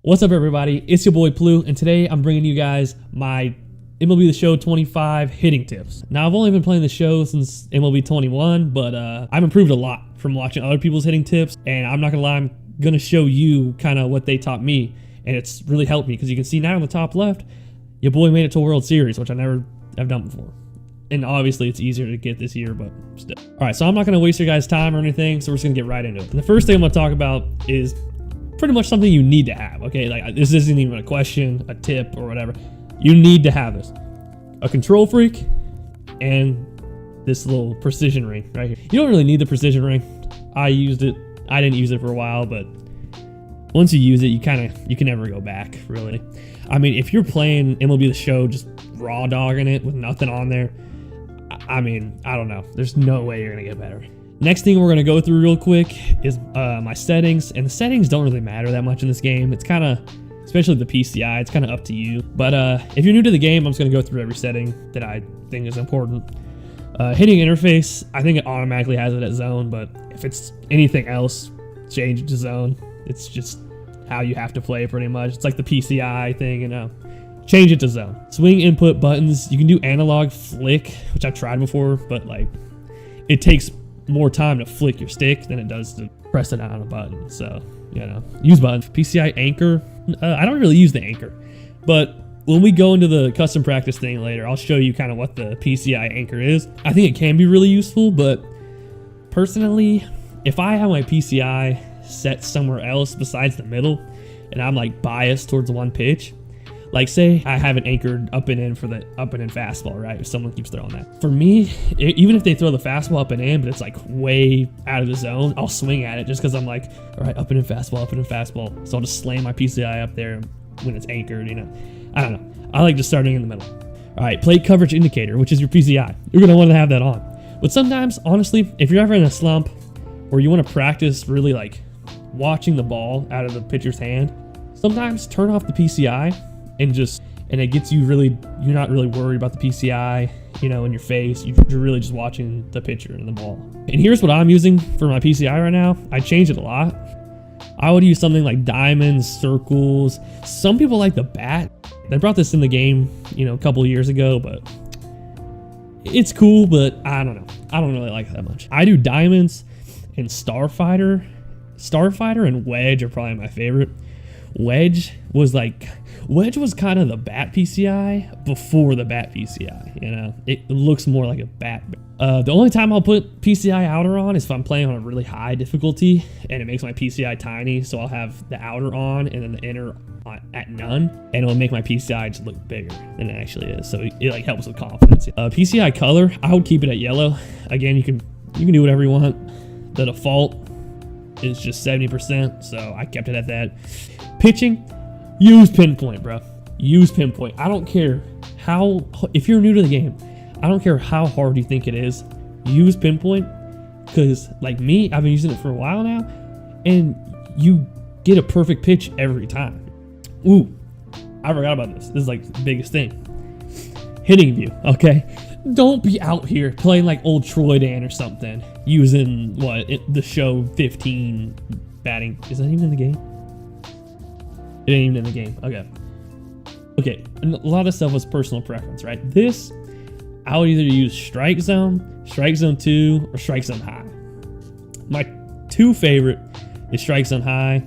What's up, everybody? It's your boy Plu, and today I'm bringing you guys my MLB The Show 25 hitting tips. Now, I've only been playing the show since MLB 21, but I've improved a lot from watching other people's hitting tips, and I'm not gonna lie, I'm gonna show you kind of what they taught me, and it's really helped me because you can see now in the top left, your boy made it to a World Series, which I never have done before. And obviously it's easier to get this year, but still. All right, so I'm not gonna waste your guys' time or anything, so we're just gonna get right into it. And the first thing I'm gonna talk about is pretty much something you need to have, okay? Like, this isn't even a question, a tip, or whatever. You need to have this. A control freak and this little precision ring right here. You don't really need the precision ring. I used it. I didn't use it for a while, but once you use it, you can never go back, really. I mean, if you're playing MLB The Show, just raw dogging it with nothing on there, I mean, I don't know. There's no way you're gonna get better. Next thing we're gonna go through real quick is my settings, and the settings don't really matter that much in this game. It's kind of, especially the PCI, it's kind of up to you. But if you're new to the game, I'm just gonna go through every setting that I think is important. Hitting interface, I think it automatically has it at zone, but if it's anything else, change it to zone. It's just how you have to play pretty much. It's like the PCI thing, you know. Change it to zone. Swing input buttons, you can do analog flick, which I've tried before, but like it takes more time to flick your stick than it does to press it on a button. So, you know, use buttons. PCI anchor, I don't really use the anchor, but when we go into the custom practice thing later, I'll show you kind of what the PCI anchor is. I think it can be really useful, but personally, if I have my PCI set somewhere else besides the middle, and I'm like biased towards one pitch, like say I have it anchored up and in for the up and in fastball, right? If someone keeps throwing that. For me, even if they throw the fastball up and in, but it's like way out of the zone, I'll swing at it just because I'm like, all right, up and in fastball, up and in fastball. So I'll just slam my PCI up there when it's anchored, you know? I don't know. I like just starting in the middle. All right, plate coverage indicator, which is your PCI. You're gonna want to have that on. But sometimes, honestly, if you're ever in a slump or you want to practice really like watching the ball out of the pitcher's hand, sometimes turn off the PCI and it gets you really, you're not really worried about the PCI, you know, in your face. You're really just watching the pitcher and the ball. And here's what I'm using for my PCI right now. I changed it a lot. I would use something like diamonds, circles. Some people like the bat. They brought this in the game, you know, a couple of years ago, but it's cool, but I don't know. I don't really like it that much. I do diamonds and Starfighter. Starfighter and Wedge are probably my favorite. Wedge was kind of the bat PCI before the bat PCI, you know? It looks more like a bat. The only time I'll put PCI outer on is if I'm playing on a really high difficulty and it makes my PCI tiny, so I'll have the outer on and then the inner at none, and it'll make my PCI just look bigger than it actually is, so it like helps with confidence. PCI color, I would keep it at yellow. Again, you can do whatever you want. The default is just 70%, so I kept it at that. Pitching, use pinpoint, bro. Use pinpoint. I don't care if you're new to the game, I don't care how hard you think it is, use pinpoint, because like me, I've been using it for a while now, and you get a perfect pitch every time. Ooh, I forgot about this. This is like the biggest thing. Hitting view, okay? Don't be out here playing like old Troy Dan or something, using the show 15 batting. Is that even in the game? It ain't even in the game. Okay. And a lot of stuff was personal preference, right? This, I would either use strike zone 2, or strike zone high. My two favorite is strike zone high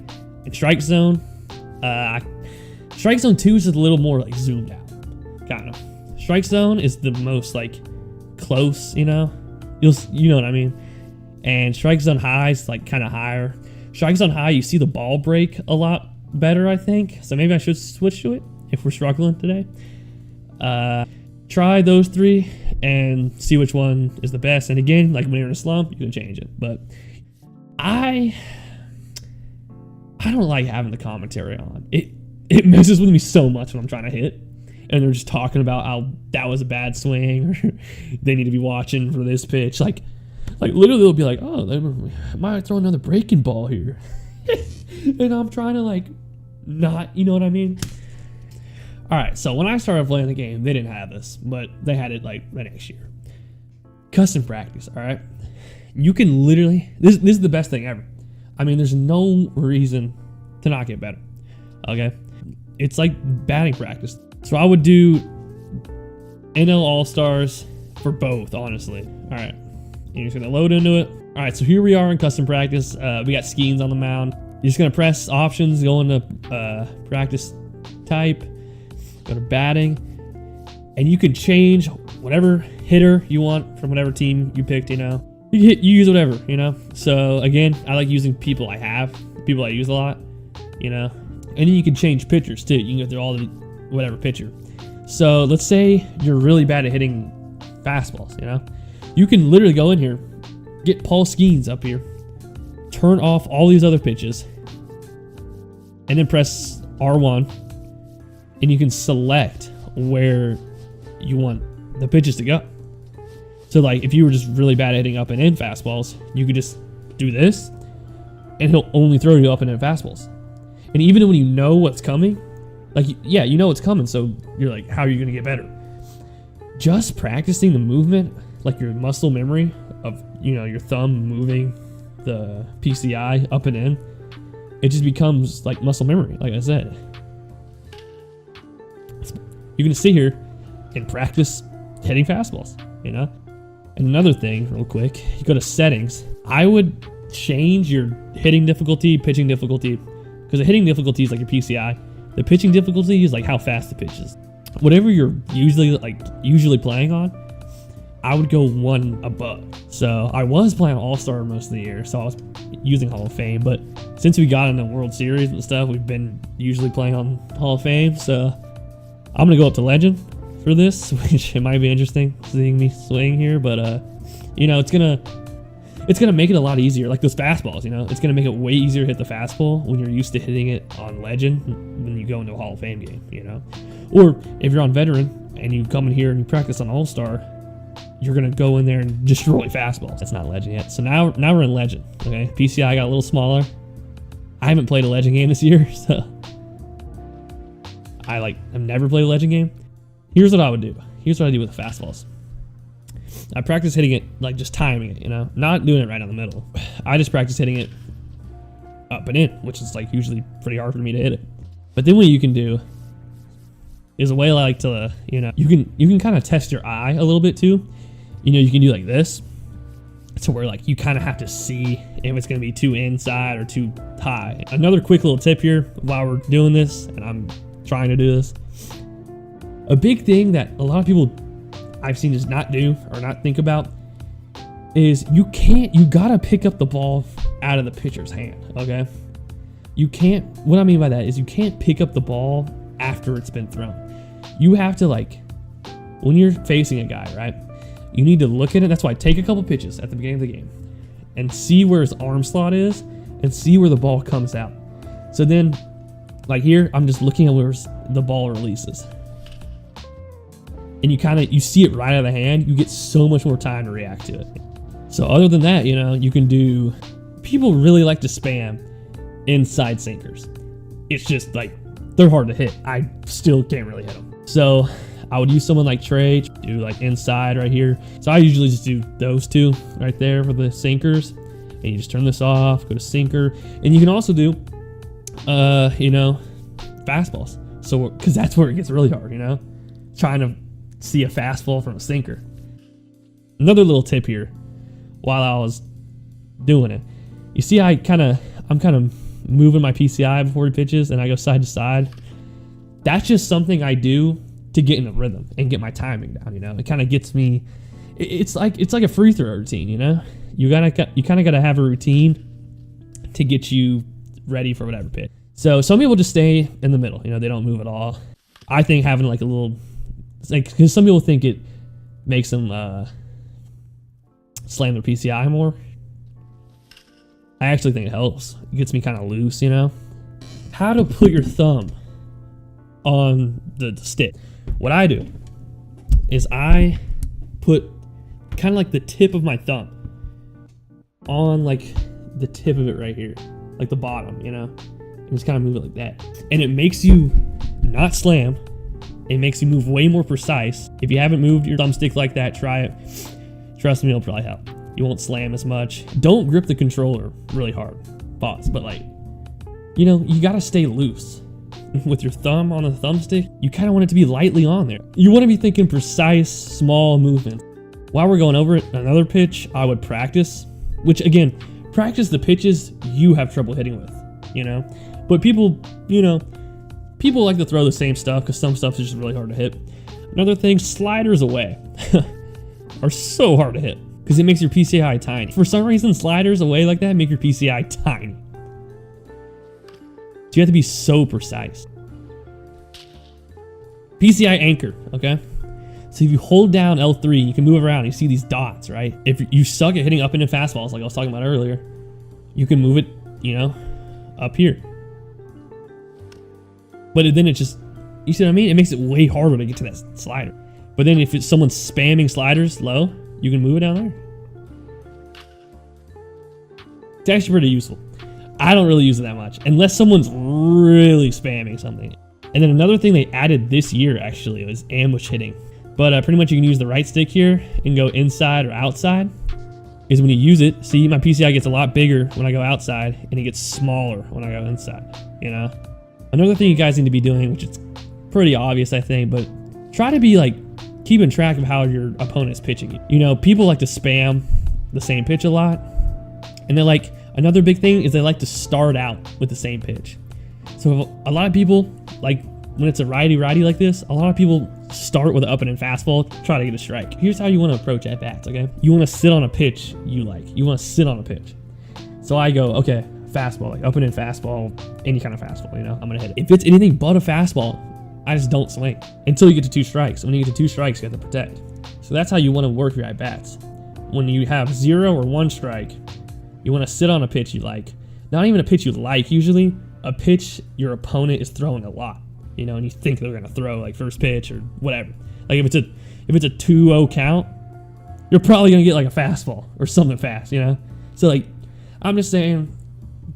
and strike zone. Strike zone 2 is just a little more like zoomed out, kind of. Strike zone is the most like close, you know? You know what I mean? And strike zone high is like kind of higher. Strike zone high, you see the ball break a lot better, I think. So maybe I should switch to it if we're struggling today. Try those three and see which one is the best. And again, like when you're in a slump, you can change it. But I don't like having the commentary on. It messes with me so much when I'm trying to hit. And they're just talking about how that was a bad swing, or they need to be watching for this pitch. Like literally they'll be like, oh, they might throw another breaking ball here. And I'm trying to like not, you know what I mean? All right, so when I started playing the game, they didn't have this, but they had it like the next year. Custom practice, all right? You can literally, this is the best thing ever. I mean, there's no reason to not get better. Okay, it's like batting practice. So I would do NL All-Stars for both, honestly. All right, you're just gonna load into it. All right, so here we are in custom practice. We got Skenes on the mound. You're just gonna press options, go into practice type, go to batting, and you can change whatever hitter you want from whatever team you picked, you know. You use whatever, you know. So again, I like using people I use a lot, you know. And then you can change pitchers too. You can go through all the whatever pitcher. So let's say you're really bad at hitting fastballs, you know. You can literally go in here, get Paul Skenes up here, turn off all these other pitches, and then press R1, and you can select where you want the pitches to go. So like if you were just really bad at hitting up and in fastballs, you could just do this, and he'll only throw you up and in fastballs. And even when you know what's coming, like, yeah, you know what's coming, so you're like, how are you gonna get better? Just practicing the movement, like your muscle memory of, you know, your thumb moving the PCI up and in, it just becomes like muscle memory, like I said. You can sit here and practice hitting fastballs, you know? And another thing, real quick, you go to settings. I would change your hitting difficulty, pitching difficulty, because the hitting difficulty is like your PCI. The pitching difficulty is like how fast the pitch is. Whatever you're usually playing on, I would go one above. So I was playing All-Star most of the year, so I was using Hall of Fame. But since we got into World Series and stuff, we've been usually playing on Hall of Fame. So I'm gonna go up to Legend for this, which it might be interesting seeing me swing here, but you know, it's gonna make it a lot easier. Like those fastballs, you know, it's gonna make it way easier to hit the fastball when you're used to hitting it on Legend when you go into a Hall of Fame game, you know. Or if you're on Veteran and you come in here and you practice on All-Star, you're gonna go in there and destroy fastballs. That's not Legend yet. So now we're in Legend. Okay, PCI got a little smaller. I haven't played a Legend game this year, so I've never played a Legend game. Here's what I would do. Here's what I do with the fastballs. I practice hitting it, like just timing it, you know, not doing it right down the middle. I just practice hitting it up and in, which is like usually pretty hard for me to hit it. But then what you can do is a way I like to, you know, you can kind of test your eye a little bit too. You know, you can do like this, to where like you kind of have to see if it's going to be too inside or too high. Another quick little tip here while we're doing this, and I'm trying to do this. A big thing that a lot of people I've seen just not do or not think about is you gotta pick up the ball out of the pitcher's hand, okay? You can't, what I mean by that is you can't pick up the ball after it's been thrown. You have to, like, when you're facing a guy, right? You need to look at it. That's why take a couple pitches at the beginning of the game and see where his arm slot is and see where the ball comes out. So then, like here, I'm just looking at where the ball releases. And you see it right out of the hand, you get so much more time to react to it. So other than that, you know, you can do, people really like to spam inside sinkers. It's just like, they're hard to hit. I still can't really hit them. So I would use someone like Trey, do like inside right here. So I usually just do those two right there for the sinkers. And you just turn this off, go to sinker. And you can also do, you know, fastballs. So, cause that's where it gets really hard, you know, trying to see a fastball from a sinker. Another little tip here while I was doing it, you see I'm kind of moving my PCI before he pitches and I go side to side. That's just something I do to get in the rhythm and get my timing down, you know. It kind of gets me, it's like a free throw routine, you know. You kind of got to have a routine to get you ready for whatever pitch. So some people just stay in the middle, you know, they don't move at all. I think having like a little, like, because some people think it makes them slam their PCI more. I actually think it helps. It gets me kind of loose, you know. How to put your thumb on the stick. What I do is I put kind of like the tip of my thumb on like the tip of it right here, like the bottom, you know, and just kind of move it like that. And it makes you not slam. It makes you move way more precise. If you haven't moved your thumbstick like that, try it. Trust me, it'll probably help. You won't slam as much. Don't grip the controller really hard. Pause. But like, you know, you gotta stay loose. with your thumb on the thumbstick, you kind of want it to be lightly on there. You want to be thinking precise, small movements. While we're going over it, another pitch I would practice, which again, practice the pitches you have trouble hitting with, you know? But people, you know, people like to throw the same stuff because some stuff is just really hard to hit. Another thing, sliders away are so hard to hit because it makes your PCI tiny. For some reason, sliders away like that make your PCI tiny. So you have to be so precise. PCI anchor, okay? So if you hold down L3, you can move around. You see these dots, right? If you suck at hitting up and in fastballs, like I was talking about earlier, you can move it, you know, up here. But then it just, you see what I mean? It makes it way harder to get to that slider. But then if it's someone spamming sliders low, you can move it down there. It's actually pretty useful. I don't really use it that much unless someone's really spamming something. And then another thing they added this year actually was ambush hitting. But pretty much you can use the right stick here and go inside or outside. Is when you use it, see my PCI gets a lot bigger when I go outside and it gets smaller when I go inside, you know? Another thing you guys need to be doing, which is pretty obvious I think, but try to be like keeping track of how your opponent's pitching you. You know, people like to spam the same pitch a lot. And they're like, another big thing is they like to start out with the same pitch. So a lot of people, like when it's a righty-righty like this, a lot of people start with an up and in fastball, try to get a strike. Here's how you want to approach at bats, okay? You want to sit on a pitch you like. You want to sit on a pitch. So I go, okay, fastball, like up and in fastball, any kind of fastball, you know, I'm gonna hit it. If it's anything but a fastball, I just don't swing until you get to 2 strikes. When you get to 2 strikes, you have to protect. So that's how you want to work your at bats. When you have 0 or 1 strike, you want to sit on a pitch you like. Not even a pitch you like usually, a pitch your opponent is throwing a lot, you know, and you think they're gonna throw like first pitch or whatever. Like if it's a 2-0 count, you're probably gonna get like a fastball or something fast, you know. So like, I'm just saying,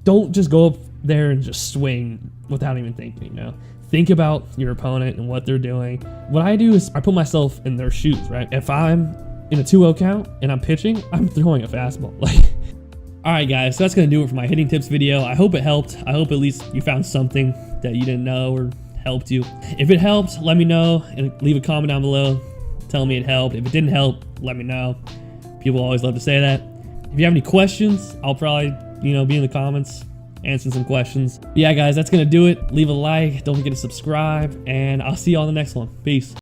don't just go up there and just swing without even thinking, you know. Think about your opponent and what they're doing. What I do is I put myself in their shoes, right? If I'm in a 2-0 count and I'm pitching, I'm throwing a fastball. Like, all right, guys, so that's gonna do it for my hitting tips video. I hope it helped. I hope at least you found something that you didn't know or helped you. If it helped, let me know and leave a comment down below. Tell me it helped. If it didn't help, let me know. People always love to say that. If you have any questions, I'll probably, you know, be in the comments answering some questions. But yeah, guys, that's gonna do it. Leave a like. Don't forget to subscribe, and I'll see you on the next one. Peace.